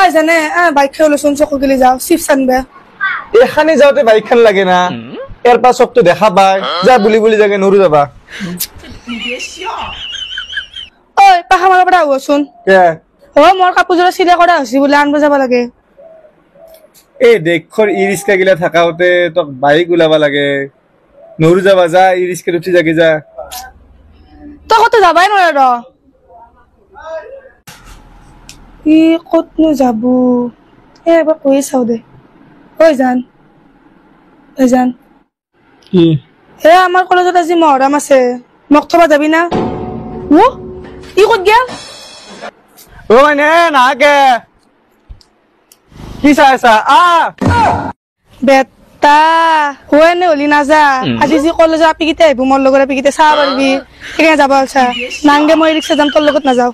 জানে বাইক খাই ওলাচোন চকু গেলি যাওঁ চিপছ আনবে এখানে যাওঁতে বাইকখন লাগে না এর পাছকটো দেখা পাই যা বুলি বুলি জাগে নৰু যাবা ঐ পাখা মাৰা পৰা আহচোন কে মোৰ কাপোৰযোৰ চিলাই কৰা হৈছে বোলে আনব যাব লাগে এই দেখৰ ই ৰিক্সা গিলা থাকাওতে তোক বাইক ওলাবা লাগে নৰু যাবা যা ই ৰিক্সাত উঠি যাগে যা তই কতো যাবাই নোৱাৰে ৰ ই কতনো যাব এবাৰ কৈ চাও দে ঐ জান কি আমাৰ কলেজত আজি মহৰম আছে মোক থবা যাবি না ই ক'ত গেল ও মানে নাকে কি চাই আছা বেটা হয় নে হলি নাযা আজি যি কলেজৰ আপিকিতে আহিব মোৰ লগত আপিকিতে চাহ পাৰিবি সেইকাৰণে যাব আলছা নাংগে মই ৰিক্সা যাম তোৰ লগত নাযাওঁ